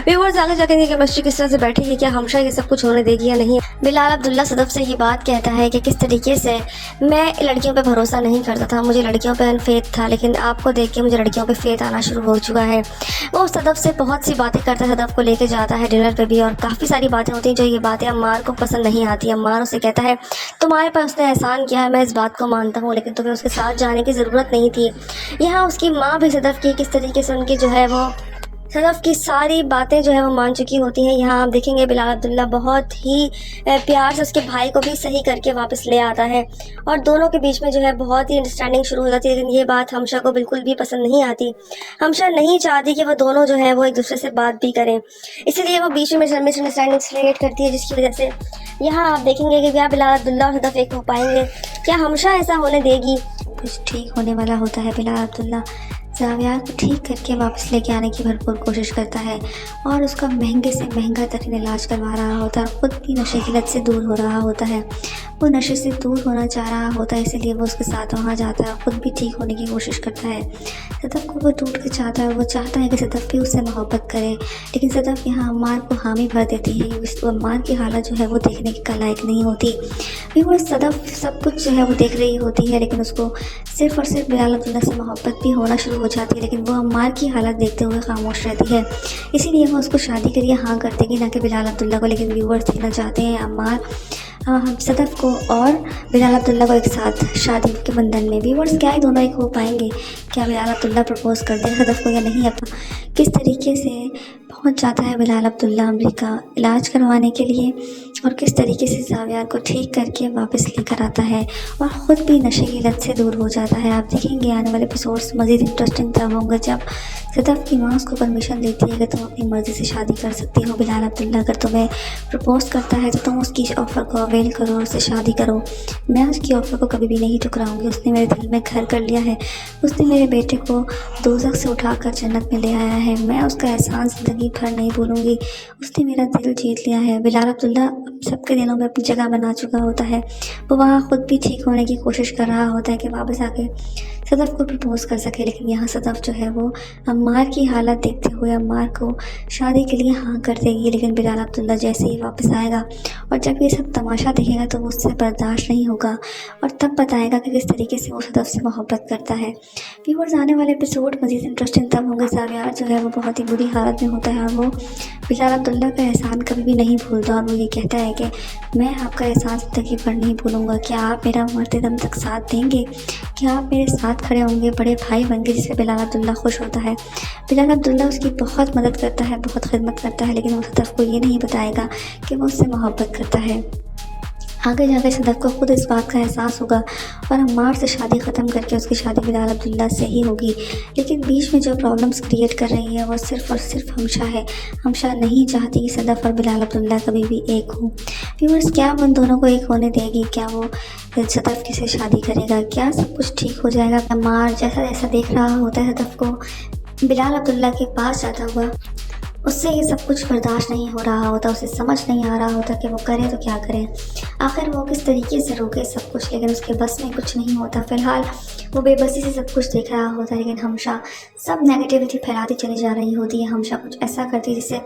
व्यूअर्स आगे जाकर ये केमिस्ट्री किस तरह से बैठेगी, क्या हमशा ये सब कुछ होने देगी या नहीं। बिलाल अब्दुल्ला सदफ से ये बात कहता है कि किस तरीके से मैं लड़कियों पे भरोसा नहीं करता था, मुझे लड़कियों पे अनफेथ था, लेकिन आपको देख के मुझे लड़कियों पे फेथ आना शुरू हो चुका है। वो सदफ से बहुत सी बातें करता है, सदफ को लेके जाता है डिनर पे भी, और काफ़ी सारी बातें होती हैं जो ये बातें अम्मार को पसंद नहीं आती। अम्मार उसे कहता है तुम्हारे पर उसने एहसान किया है, मैं इस बात को मानता हूँ, लेकिन तुम्हें उसके साथ जाने की ज़रूरत नहीं थी। यहाँ उसकी माँ भी सदफ की किस तरीके से उनकी जो है वो सदफ की सारी बातें जो है वो मान चुकी होती हैं। यहाँ आप देखेंगे बिलाल अब्दुल्ला बहुत ही प्यार से उसके भाई को भी सही करके वापस ले आता है और दोनों के बीच में जो है बहुत ही अंडरस्टैंडिंग शुरू हो जाती है। लेकिन ये बात हमशा को बिल्कुल भी पसंद नहीं आती। हमशा नहीं चाहती कि वो दोनों जो है वो एक दूसरे से बात भी करें, इसीलिए वो बीच में मिसअंडरस्टैंडिंग क्रिएट करती है, जिसकी वजह से यहाँ आप देखेंगे कि क्या बिलाल अब्दुल्ला और सदफ एक हो पाएंगे, क्या हमशा ऐसा होने देगी। कुछ ठीक होने वाला होता है। बिलाल अब्दुल्ला जावियार को ठीक करके वापस लेके आने की भरपूर कोशिश करता है और उसका महंगे से महंगा तरीन इलाज करवा रहा होता है। ख़ुद भी नशे की लत से दूर हो रहा होता है, वो नशे से दूर होना चाह रहा होता है, इसीलिए वो उसके साथ वहाँ जाता है और ख़ुद भी ठीक होने की कोशिश करता है। सदफ को वो टूट के चाहता है, वो चाहता है कि सदफ भी उससे मोहब्बत करे, लेकिन सदफ यहाँ अम्मार को हामी भर देती है। अम्मार की हालत जो है वो देखने के लायक नहीं होती। फिर वो सदफ सब कुछ जो है वो देख रही होती है, लेकिन उसको सिर्फ़ और सिर्फ बिलाल अब्दुल्ला से मोहब्बत भी होना शुरू हो जाती है, लेकिन वो अम्मार की हालत देखते हुए खामोश रहती है। इसीलिए वो उसको शादी के लिए हाँ कर देगी, ना कि बिलाल अब्दुल्ला को। लेकिन व्यूअर्स देखना चाहते हैं अम्मार सदफ को और बिलाल अब्दुल्ला को एक साथ शादी के बंधन में। व्यूअर्स क्या ही दोनों एक हो पाएंगे, क्या बिलाल अब्दुल्ला प्रपोज़ कर दे सदफ को या नहीं, अपना किस तरीके से पहुंच जाता है बिलाल अब्दुल्ला अमेरिका इलाज करवाने के लिए और किस तरीके से जावियार को ठीक करके वापस लेकर आता है और ख़ुद भी नशे की लत से दूर हो जाता है। आप देखेंगे आने वाले एपिसोड्स मज़ीद इंटरेस्टिंग तब होंगे जब सदफ की माँ उसको परमिशन देती है कि तुम अपनी मर्ज़ी से शादी कर सकती हो। बिलाल अब्दुल्ला अगर तुम्हें प्रपोज़ करता है तो तुम उसकी ऑफ़र को अवेल करो और उससे शादी करो। मैं उसकी ऑफ़र को कभी भी नहीं ठुकराऊँगी। उसने मेरे दिल में घर कर लिया है, उसने मेरे बेटे को दोज़ख से उठाकर जन्नत में ले आया है, मैं उसका एहसान ज़िंदगी भर नहीं भूलूँगी। उसने मेरा दिल जीत लिया है। बिलाल अब्दुल्ला सबके दिलों में अपनी जगह बना चुका होता है। वो वहाँ ख़ुद भी ठीक होने की कोशिश कर रहा होता है कि वापस आके सदफ को प्रपोज़ कर सके, लेकिन यहाँ सदफ जो है वो अम्मार की हालत देखते हुए अम्मार को शादी के लिए हाँ कर देगी। लेकिन बिलाल अब्दुल्ला जैसे ही वापस आएगा और जब ये सब तमाशा देखेगा तो वो उससे बर्दाश्त नहीं होगा और तब बताएगा कि किस तरीके से वो सदफ से मोहब्बत करता है। व्यूअर्स आने वाले एपिसोड मज़ीद इंटरेस्टिंग तब होंगे। जावियार जो है वो बहुत ही बुरी हालत में होता है और वो बिलाल अब्दुल्ला का एहसान कभी भी नहीं भूलता और वो ये कहता है कि मैं आपका एहसान ज़िंदगी भर नहीं भूलूँगा। क्या आप मेरा मरते दम तक साथ देंगे? क्या आप मेरे साथ खड़े होंगे, बड़े भाई बनके? जिससे बिलाल अब्दुल्ला खुश होता है। बिलाल अब्दुल्ला उसकी बहुत मदद करता है, बहुत खिदमत करता है, लेकिन वो सदफ को ये नहीं बताएगा कि वो उससे मोहब्बत करता है। आगे जाकर सदफ को खुद इस बात का एहसास होगा और अम्मार से शादी ख़त्म करके उसकी शादी बिलाल अब्दुल्ला से ही होगी। लेकिन बीच में जो प्रॉब्लम्स क्रिएट कर रही है वो सिर्फ़ और सिर्फ हमशा है। हमशा नहीं चाहती कि सदफ और बिलाल अब्दुल्ला कभी भी एक हो। व्यूअर्स क्या उन दोनों को एक होने देगी? क्या वो सदफ किसे शादी करेगा? क्या सब कुछ ठीक हो जाएगा? अम्मार जैसा जैसा देख रहा होता है सदफ को बिलाल अब्दुल्ला के पास जाता हुआ, उससे ये सब कुछ बर्दाश्त नहीं हो रहा होता, उसे समझ नहीं आ रहा होता कि वो करे तो क्या करे। आखिर वो किस तरीके से रोके सब कुछ, लेकिन उसके बस में कुछ नहीं होता। फ़िलहाल वो बेबसी से सब कुछ देख रहा होता है, लेकिन हमशा सब नेगेटिविटी फैलाती चली जा रही होती है। हमशा कुछ ऐसा करती है जिससे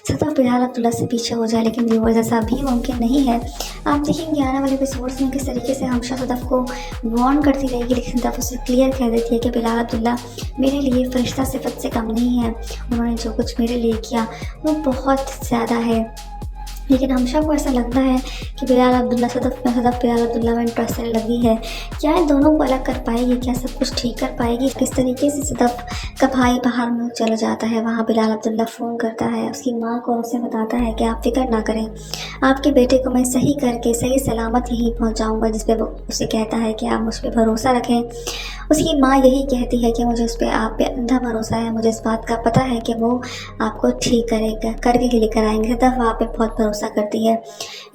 सदफ बिलाल अब्दुल्ला से पीछे हो जाए, लेकिन व्यूअर्स ऐसा भी मुमकिन नहीं है। आप देखेंगे आने वाले एपिसोड्स में किस तरीके से हमशा सदफ को वार्न करती रहेगी, लेकिन सदफ उसे क्लियर कह देती है कि बिलाल अब्दुल्ला मेरे लिए फ़रिश्ता सिफत से कम नहीं है। उन्होंने जो कुछ मेरे लिए किया वो बहुत ज़्यादा है। लेकिन हमशा को ऐसा लगता है कि बिलाल अब्दुल्ला सदफ बिलाल अब्दुल्ला में इंटरेस्ट लगी है। क्या इन दोनों को अलग कर पाएगी? क्या सब कुछ ठीक कर पाएगी? किस तरीके से सदफ का भाई बाहर मुल्क चला जाता है, वहाँ बिलाल अब्दुल्ला फ़ोन करता है उसकी माँ को, उसे बताता है कि आप फिक्र ना करें, आपके बेटे को मैं सही करके सही सलामत यहीं पहुँचाऊँगा। जिस पे वो उसे कहता है कि आप मुझ पर भरोसा रखें उसकी माँ यही कहती है कि मुझे उस पे आप पे अंधा भरोसा है, मुझे इस बात का पता है कि वो आपको ठीक करेगा, करके लेकर आएंगे। सदफ आप पे बहुत भरोसा करती है।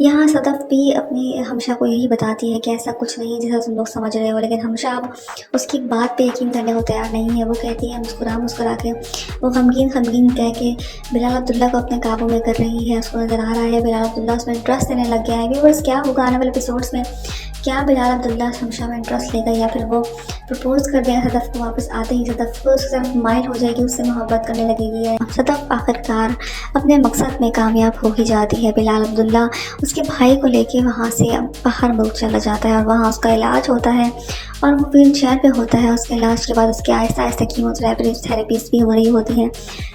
यहाँ सदफ भी अपनी हमशा को यही बताती है कि ऐसा कुछ नहीं है जैसा तुम लोग समझ रहे हो, लेकिन हमशा अब उसकी बात पे यकीन करने को तैयार नहीं है। वो कहती है मुस्कुरा मुस्कुरा के, वो गमगीन कह के बिलाल अब्दुल्ला को अपने काबू में कर रही है। उसको नज़र आ रहा है बिलाल अब्दुल्ला उसमें इंटरेस्ट देने लग गया है। व्यूअर्स, क्या होगा आने वाले एपिसोड्स में? क्या बिलाल अब्दुल्ला हमशा में इंटरेस्ट लेगा या फिर वो प्रपोज कर देगा सदफ को? वापस आते ही सदफ को उसके साथ माइल हो जाएगी, उससे मोहब्बत करने लगेगी है। सदफ आखिरकार अपने मकसद में कामयाब हो ही जाती है। बिलाल अब्दुल्ला उसके भाई को लेके वहाँ से बाहर मुल्क चला जाता है और वहाँ उसका इलाज होता है और वो व्हील चेयर पे होता है। उसके इलाज के बाद उसके आहिस्ता आहिस्ता कीमोथेरेपीज भी हो रही होती हैं।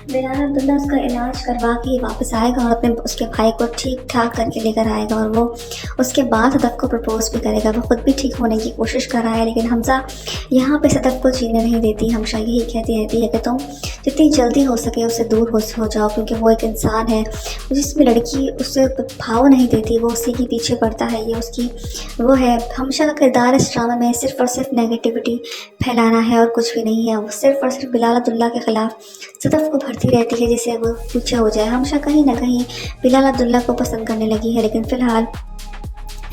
बिलाल अब्दुल्ला उसका इलाज करवा के वापस आएगा और अपने उसके भाई को ठीक ठाक करके लेकर आएगा और वो उसके बाद सदफ को प्रपोज भी करेगा। वो खुद भी ठीक होने की कोशिश कर रहा है, लेकिन हमजा यहाँ पे सदफ को जीने नहीं देती। हमशा यही कहती रहती है कि तुम जितनी जल्दी हो सके उससे दूर हो जाओ, क्योंकि वो एक इंसान है। जिसमें लड़की उससे भाव नहीं देती, वो उसी के पीछे पड़ता है। ये उसकी वो है। हमशा का किरदार इस ड्रामा में सिर्फ और सिर्फ नेगेटिविटी फैलाना है और कुछ भी नहीं है। वो सिर्फ और सिर्फ बिलाल अब्दुल्ला के ख़िलाफ़ सदफ को भरती रहती है जिससे वो पीछे हो जाए। हमशा कहीं ना कहीं बिलाल अब्दुल्ला को पसंद करने लगी है, लेकिन फ़िलहाल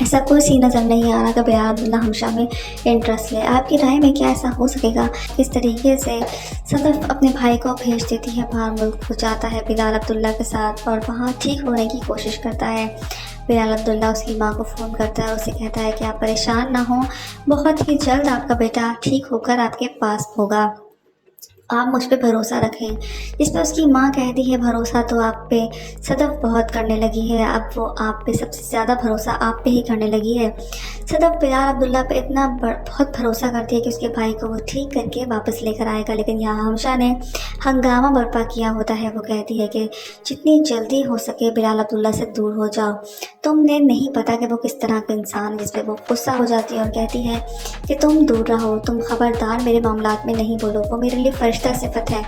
ऐसा कोई सीन नज़र नहीं आ रहा कि बिलाल अब्दुल्ला हमशा में इंटरेस्ट ले। आपकी राय में क्या ऐसा हो सकेगा? किस तरीके से सदफ अपने भाई को भेज देती है बाहर मुल्क, वो जाता है बिलाल अब्दुल्ला के साथ और वहाँ ठीक होने की कोशिश करता है। बिलाल अब्दुल्ला उसकी माँ को फ़ोन करता है, उसे कहता है कि आप परेशान ना हो, बहुत ही जल्द आपका बेटा ठीक होकर आपके पास होगा, आप मुझ पे भरोसा रखें। इस पर उसकी माँ कहती है भरोसा तो आप पे सदफ बहुत करने लगी है, अब वो आप पे सबसे ज़्यादा भरोसा आप पे ही करने लगी है। सदफ बिलाल अब्दुल्ला पे इतना बहुत भरोसा करती है कि उसके भाई को वो ठीक करके वापस लेकर आएगा, लेकिन यहाँ हमशा ने हंगामा बर्पा किया होता है। वो कहती है कि जितनी जल्दी हो सके बिलाल अब्दुल्ला से दूर हो जाओ, तुमने नहीं पता कि वो किस तरह का इंसान है। जिस पर वो गुस्सा हो जाती है और कहती है कि तुम दूर रहो, तुम खबरदार मेरे मामलात में नहीं बोलो, वो मेरे लिए फरिश्ता सिफत है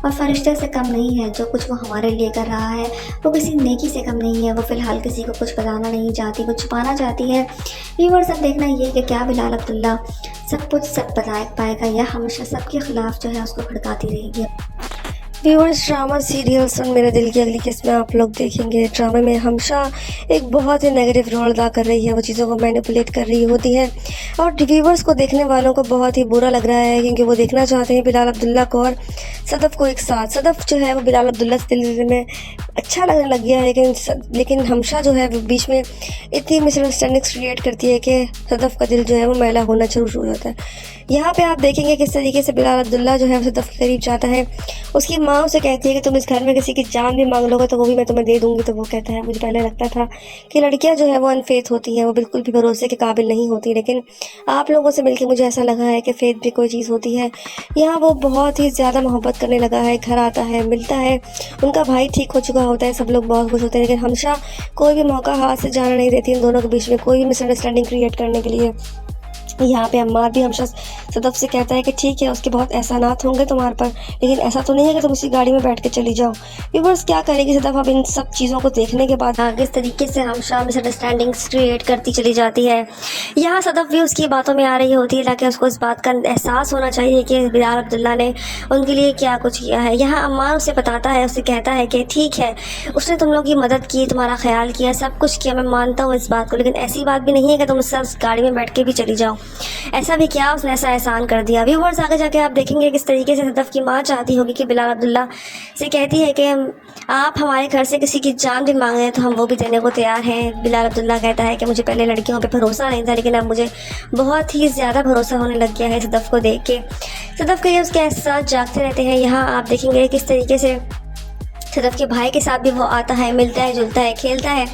और फरिश्ते से कम नहीं है। जो कुछ वो हमारे लिए कर रहा है वो किसी नेकी से कम नहीं है। वो फ़िलहाल किसी को कुछ बताना नहीं चाहती, कुछ छुपाना चाहती है। व्यूअर्स, अब देखना ये कि क्या बिलाल अब्दुल्ला सब कुछ सब बता पाएगा या हमेशा सबके ख़िलाफ़ जो है उसको भड़काती रहेगी। व्यूअर्स, ड्रामा सीरियल्स और मेरे दिल की अगली किस्त में आप लोग देखेंगे। ड्रामे में हमशा एक बहुत ही नेगेटिव रोल अदा कर रही है, वो चीज़ों को मैनिपुलेट कर रही होती है और व्यूअर्स को, देखने वालों को बहुत ही बुरा लग रहा है, क्योंकि वो देखना चाहते हैं बिलाल अब्दुल्ला को और सदफ को एक साथ। सदफ जो है वो बिलाल अब्दुल्ला से दिल में अच्छा लगने लग गया है, लेकिन हमशा जो है वो बीच में इतनी मिसअंडरस्टैंडिंग्स क्रिएट करती है कि सदफ का दिल जो है वो मैला होना शुरू हो जाता है। यहाँ पे आप देखेंगे किस तरीके से बिलाल अब्दुल्ला जो है सदफ के करीब जाता है। उसकी माँ उसे कहती है कि तुम इस घर में किसी की जान भी मांग लोगे तो वो भी मैं तुम्हें दे दूँगी। तो वो कहता है मुझे पहले लगता था कि लड़कियाँ जो है वो अनफेथ होती हैं, वो बिल्कुल भी भरोसे के काबिल नहीं होती, लेकिन आप लोगों से मिलकर मुझे ऐसा लगा है कि फेथ भी कोई चीज़ होती है। यहाँ वो बहुत ही ज़्यादा मोहब्बत करने लगा है। घर आता है, मिलता है, उनका भाई ठीक हो चुका होता है, सब लोग बहुत खुश होते हैं, लेकिन हमशा कोई भी मौका हाथ से जाने नहीं देती इन दोनों के बीच में कोई भी मिसअंडरस्टैंडिंग क्रिएट करने के लिए। यहाँ पे अम्मार भी हमशा सदफ से कहता है कि ठीक है उसके बहुत एहसानात होंगे तुम्हारे पर, लेकिन ऐसा तो नहीं है कि तुम उसी गाड़ी में बैठ के चली जाओ। व्यूअर्स, क्या करेगी सदफ अब इन सब चीज़ों को देखने के बाद? किस तरीके से हमशा मिसअंडरस्टैंडिंग्स क्रिएट करती चली जाती है। यहाँ सदफ भी उसकी बातों में आ रही होती है, ताकि उसको इस बात का एहसास होना चाहिए कि बिलाल अब्दुल्ला ने उनके लिए क्या कुछ किया है। यहाँ अम्मार उसे बताता है, उसे कहता है कि ठीक है उसने तुम लोग की मदद की, तुम्हारा ख्याल किया, सब कुछ किया, मैं मानता हूँ इस बात को, लेकिन ऐसी बात भी नहीं है कि तुम उससे उस गाड़ी में बैठ के भी चली जाओ। ऐसा भी क्या उसने ऐसा एहसान कर दिया। व्यूअर्स, आगे जाके आप देखेंगे किस तरीके से सदफ की माँ चाहती होगी कि बिलाल अब्दुल्ला से कहती है कि आप हमारे घर से किसी की जान भी मांगे हैं तो हम वो भी देने को तैयार हैं। बिलाल अब्दुल्ला कहता है कि मुझे पहले लड़कियों पे भरोसा नहीं था, लेकिन अब मुझे बहुत ही ज़्यादा भरोसा होने लग गया है सदफ को देख के। सदफ के उसके एहसास जागते रहते हैं। यहाँ आप देखेंगे किस तरीके से सदफ के भाई के साथ भी वो आता है, मिलता है, जुलता है, खेलता है।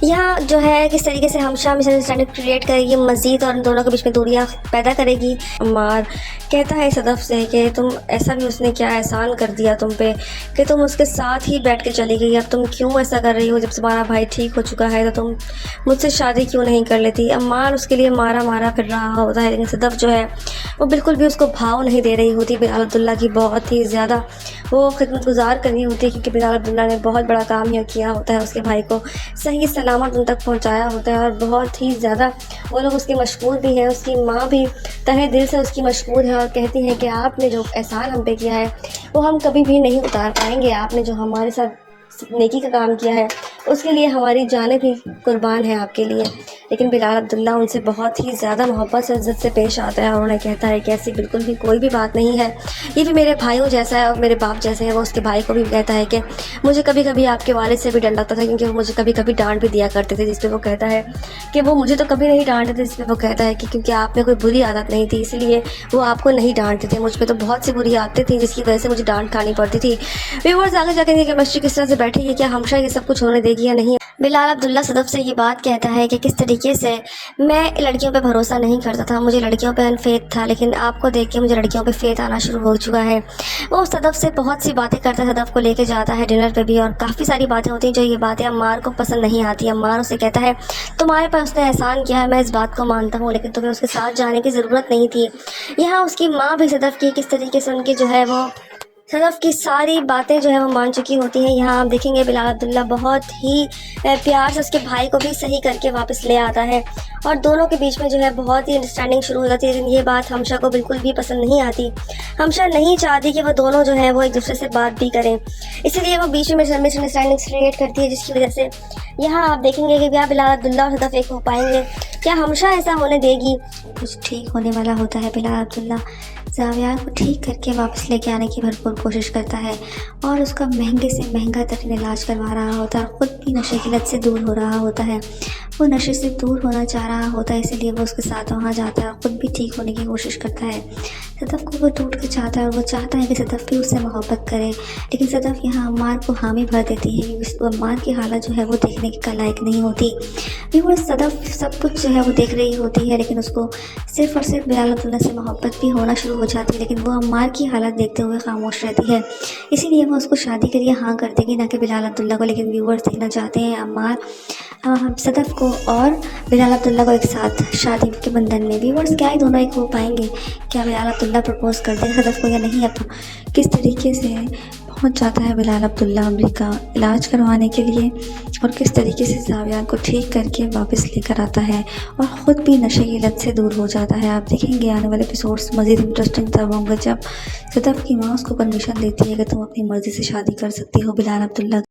यहाँ जो है किस तरीके से हमशा मिसअंडरस्टैंडिंग क्रिएट करेगी मज़ीद और इन दोनों के बीच में दूरियाँ पैदा करेगी। अम्मार कहता है सदफ से कि तुम ऐसा भी उसने क्या एहसान कर दिया तुम पे कि तुम उसके साथ ही बैठ के चली गई, अब तुम क्यों ऐसा कर रही हो? जब तुम्हारा भाई ठीक हो चुका है तो तुम मुझसे शादी क्यों नहीं कर लेती? अम्मार उसके लिए मारा फिर रहा होता है, लेकिन सदफ जो है वो बिल्कुल भी उसको भाव नहीं दे रही होती। बिलाल अब्दुल्ला की बहुत ही ज़्यादा वो खिदमतगुजार करनी होती है, क्योंकि बिलाल अब्दुल्ला ने बहुत बड़ा काम यह किया होता है उसके भाई को सही सलामत सलामत उन तक पहुंचाया होता है और बहुत ही ज़्यादा वो लोग उसके मशहूर भी हैं। उसकी माँ भी तहे दिल से उसकी मशहूर है और कहती हैं कि आपने जो एहसान हम पे किया है वो हम कभी भी नहीं उतार पाएंगे। आपने जो हमारे साथ नेकी का काम किया है उसके लिए हमारी जानें भी कुर्बान है आपके लिए। लेकिन बिलाल अब्दुल्ला उनसे बहुत ही ज़्यादा मोहब्बत से इज़्ज़त से पेश आता है और उन्हें कहता है कि ऐसी बिल्कुल भी कोई भी बात नहीं है, ये भी मेरे भाइयों जैसा है और मेरे बाप जैसे है। वो उसके भाई को भी कहता है कि मुझे कभी कभी आपके वालिद से भी डर लगता था क्योंकि वो मुझे कभी कभी डांट भी दिया करते थे, जिस पे वो कहता है कि वो मुझे तो कभी नहीं डांटते थे, जिस पे वो कहता है कि क्योंकि आप में कोई बुरी आदत नहीं थी इसलिए वो आपको नहीं डांटते थे। मुझ पर तो बहुत सी बुरी आदतें थी जिसकी वजह से मुझे डांट खानी पड़ती थी। व्यूअर्स आगे जाकर ये केमिस्ट्री किस तरह से बैठेगी, क्या हमशा ये सब कुछ होने देगी या नहीं। बिलाल अब्दुल्ला सदफ से ये बात कहता है कि किस तरीके से मैं लड़कियों पे भरोसा नहीं करता था, मुझे लड़कियों पे अनफेथ था, लेकिन आपको देख के मुझे लड़कियों पे फेथ आना शुरू हो चुका है। वो सदफ से बहुत सी बातें करता है, सदफ को लेके जाता है डिनर पे भी और काफ़ी सारी बातें होती हैं जो ये बातें अम्मार को पसंद नहीं आती। अम्मार उसे कहता है तुम्हारे पास उसने एहसान किया है, मैं इस बात को मानता हूँ, लेकिन तुम्हें उसके साथ जाने की ज़रूरत नहीं थी। यहाँ उसकी माँ भी सदफ की किस तरीके से उनकी जो है वो सदफ की सारी बातें जो है वो मान चुकी होती हैं। यहाँ आप देखेंगे बिलाल अब्दुल्ला बहुत ही प्यार से उसके भाई को भी सही करके वापस ले आता है और दोनों के बीच में जो है बहुत ही अंडरस्टैंडिंग शुरू हो जाती है। लेकिन ये बात हमशा को बिल्कुल भी पसंद नहीं आती। हमशा नहीं चाहती कि वो दोनों जो है वो एक दूसरे से बात भी करें, इसलिए वो बीच में मिसअंडरस्टैंडिंग क्रिएट करती है, जिसकी वजह से यहाँ आप देखेंगे कि क्या बिलाल अब्दुल्ला और सदफ एक हो पाएंगे, क्या हमशा ऐसा होने देगी। कुछ ठीक होने वाला होता है। बिलाल अब्दुल्ला जाविया को ठीक करके वापस लेके आने की भरपूर कोशिश करता है और उसका महंगे से महंगा तरीन इलाज करवा रहा होता है। ख़ुद भी नशे की लत से दूर हो रहा होता है। वो नशे से दूर होना चाह रहा होता है, इसीलिए वो उसके साथ वहाँ जाता है और ख़ुद भी ठीक होने की कोशिश करता है। सदफ को वो टूट के चाहता है और वो चाहता है कि सदफ भी उससे मोहब्बत करे, लेकिन सदफ यहाँ अम्मार को हामी भर देती है क्योंकि अम्मार की हालत जो है वो देखने के लायक नहीं होती। वो सदफ सब कुछ जो है वो देख रही होती है, लेकिन उसको सिर्फ़ और सिर्फ बिलाल अब्दुल्ला से मोहब्बत भी होना शुरू हो जाती है, लेकिन वो अम्मार की हालत देखते हुए खामोश रहती है। इसीलिए वो उसको शादी के लिए हाँ कर देगी, ना कि बिलाल अब्दुल्ला को। लेकिन व्यूअर्स देखना चाहते हैं अम्मार सदफ को और बिलाल अब्दुल्ला को एक साथ शादी के बंधन में। व्यूअर्स क्या ही दोनों एक हो पाएंगे, क्या बिलाल अब्दुल्ला प्रपोज़ कर दे सदफ को या नहीं। अब किस तरीके से पहुंच जाता है बिलाल अब्दुल्ला अमेरिका इलाज करवाने के लिए और किस तरीके से जाविया को ठीक करके वापस लेकर आता है और ख़ुद भी नशे की लत से दूर हो जाता है। आप देखेंगे आने वाले एपिसोड्स मज़ीद इंटरेस्टिंग तब होंगे जब सदफ की माँ उसको परमिशन देती है कि तुम अपनी मर्ज़ी से शादी कर सकती हो बिलाल अब्दुल्ला।